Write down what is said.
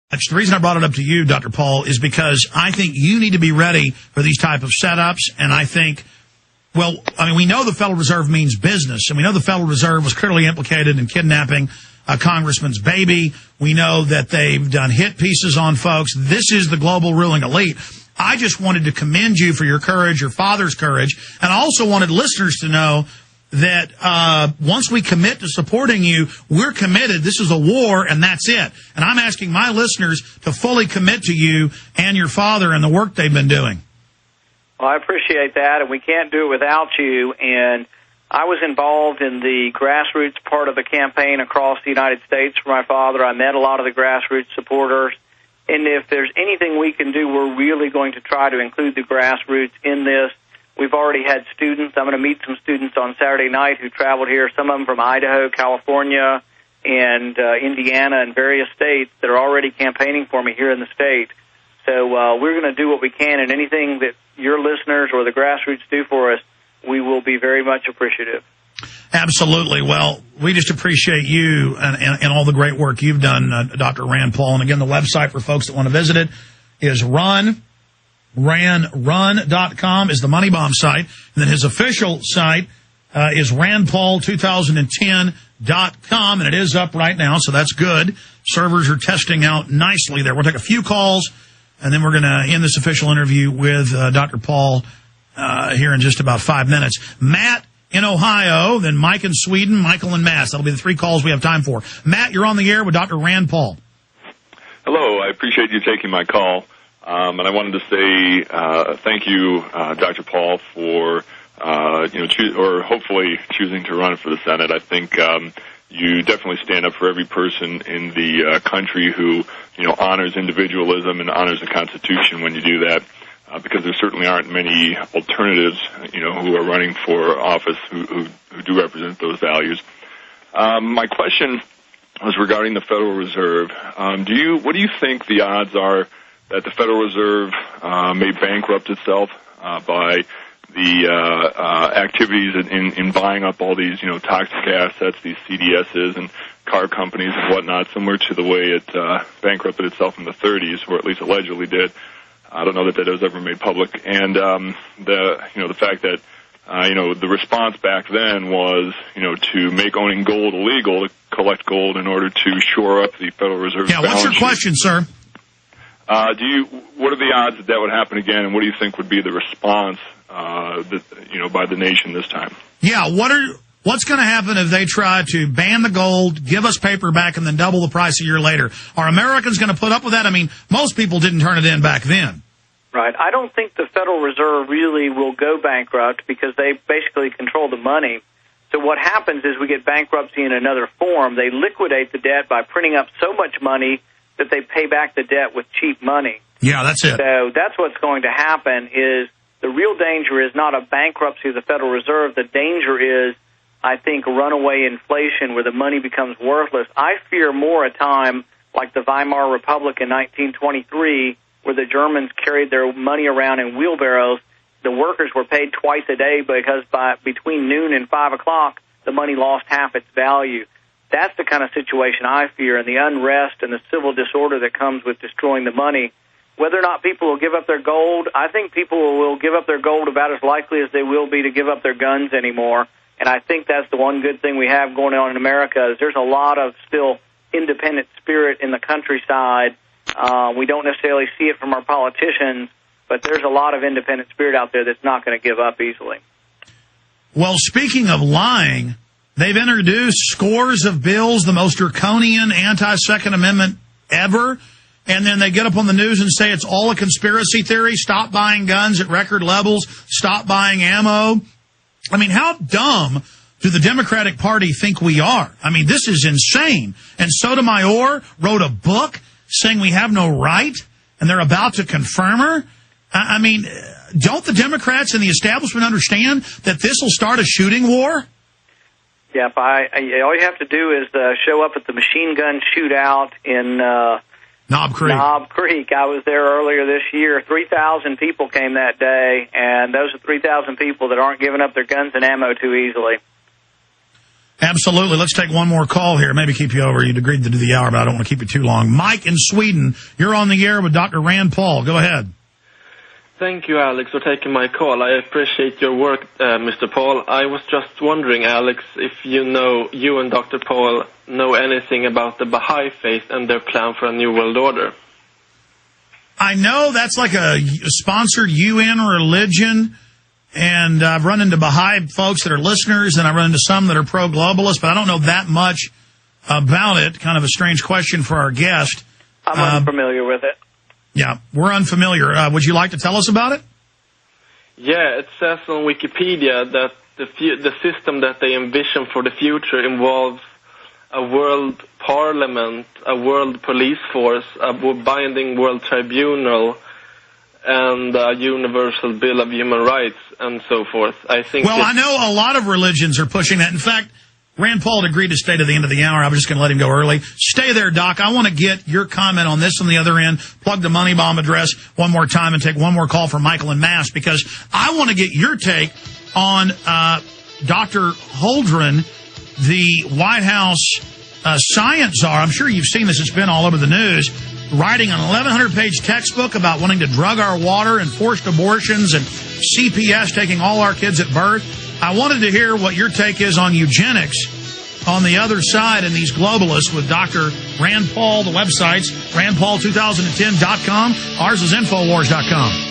The reason I brought it up to you, Dr. Paul, is because I think you need to be ready for these type of setups. And I think, we know the Federal Reserve means business, and we know the Federal Reserve was clearly implicated in kidnapping a congressman's baby. We know that they've done hit pieces on folks. This is the global ruling elite. I just wanted to commend you for your courage, your father's courage, and I also wanted listeners to know that once we commit to supporting you, we're committed. This is a war, and that's it. And I'm asking my listeners to fully commit to you and your father and the work they've been doing. Well, I appreciate that, and we can't do it without you. And I was involved in the grassroots part of the campaign across the United States for my father. I met a lot of the grassroots supporters. And if there's anything we can do, we're really going to try to include the grassroots in this. We've already had students. I'm going to meet some students on Saturday night who traveled here, some of them from Idaho, California, and Indiana and various states that are already campaigning for me here in the state. So we're going to do what we can, and anything that your listeners or the grassroots do for us, we will be very much appreciative. Absolutely. Well, we just appreciate you and all the great work you've done, Dr. Rand Paul. And again, the website for folks that want to visit it is run.com is the Money Bomb site. And then his official site is randpaul2010.com, and it is up right now, so that's good. Servers are testing out nicely there. We'll take a few calls, and then we're going to end this official interview with Dr. Paul here in just about 5 minutes. Matt in Ohio, then Mike in Sweden, Michael in Mass. That'll be the 3 calls we have time for. Matt, you're on the air with Dr. Rand Paul. Hello. I appreciate you taking my call. And I wanted to say thank you, Dr. Paul, for hopefully choosing to run for the Senate. I think you definitely stand up for every person in the country who honors individualism and honors the Constitution when you do that, because there certainly aren't many alternatives who are running for office who do represent those values. My question was regarding the Federal Reserve. What do you think the odds are that the Federal Reserve may bankrupt itself by the activities in buying up all these, toxic assets, these CDSs and car companies and whatnot, similar to the way it bankrupted itself in the 30s, or at least allegedly did. I don't know that was ever made public. And the fact that the response back then was to make owning gold illegal, to collect gold in order to shore up the Federal Reserve's balance sheet. What's your question, sir? What are the odds that would happen again, and what do you think would be the response, by the nation this time? Yeah, what's going to happen if they try to ban the gold, give us paper back, and then double the price a year later? Are Americans going to put up with that? I mean, most people didn't turn it in back then. Right. I don't think the Federal Reserve really will go bankrupt because they basically control the money. So what happens is we get bankruptcy in another form. They liquidate the debt by printing up so much money that they pay back the debt with cheap money. Yeah, that's it. So that's what's going to happen. Is the real danger is not a bankruptcy of the Federal Reserve. The danger is, I think, runaway inflation where the money becomes worthless. I fear more a time like the Weimar Republic in 1923 where the Germans carried their money around in wheelbarrows. The workers were paid twice a day because between noon and 5 o'clock, the money lost half its value. That's the kind of situation I fear, and the unrest and the civil disorder that comes with destroying the money. Whether or not people will give up their gold, I think people will give up their gold about as likely as they will be to give up their guns anymore. And I think that's the one good thing we have going on in America is there's a lot of still independent spirit in the countryside. We don't necessarily see it from our politicians, but there's a lot of independent spirit out there that's not going to give up easily. Well, speaking of lying, they've introduced scores of bills, the most draconian anti-Second Amendment ever, and then they get up on the news and say it's all a conspiracy theory. Stop buying guns at record levels. Stop buying ammo. I mean, how dumb do the Democratic Party think we are? I mean, this is insane. And Sotomayor wrote a book saying we have no right, and they're about to confirm her. I mean, don't the Democrats and the establishment understand that this will start a shooting war? Yeah, all you have to do is show up at the machine gun shootout in Knob Creek. Knob Creek. I was there earlier this year. 3,000 people came that day, and those are 3,000 people that aren't giving up their guns and ammo too easily. Absolutely. Let's take one more call here. Maybe keep you over. You'd agreed to do the hour, but I don't want to keep you too long. Mike in Sweden, you're on the air with Dr. Rand Paul. Go ahead. Thank you, Alex, for taking my call. I appreciate your work, Mr. Paul. I was just wondering, Alex, if you and Dr. Paul know anything about the Baha'i faith and their plan for a new world order. I know that's like a sponsored UN religion, and I've run into Baha'i folks that are listeners, and I run into some that are pro-globalist, but I don't know that much about it. Kind of a strange question for our guest. I'm unfamiliar with it. Yeah, we're unfamiliar. Would you like to tell us about it? Yeah, it says on Wikipedia that the system that they envision for the future involves a world parliament, a world police force, a binding world tribunal, and a universal bill of human rights, and so forth. I know a lot of religions are pushing that. In fact, Rand Paul had agreed to stay to the end of the hour. I was just going to let him go early. Stay there, Doc. I want to get your comment on this on the other end. Plug the Money Bomb address one more time and take one more call from Michael in Mass, because I want to get your take on Dr. Holdren, the White House science czar. I'm sure you've seen this. It's been all over the news. Writing an 1,100-page textbook about wanting to drug our water and forced abortions and CPS taking all our kids at birth. I wanted to hear what your take is on eugenics on the other side and these globalists with Dr. Rand Paul. The website's randpaul2010.com. Ours is Infowars.com.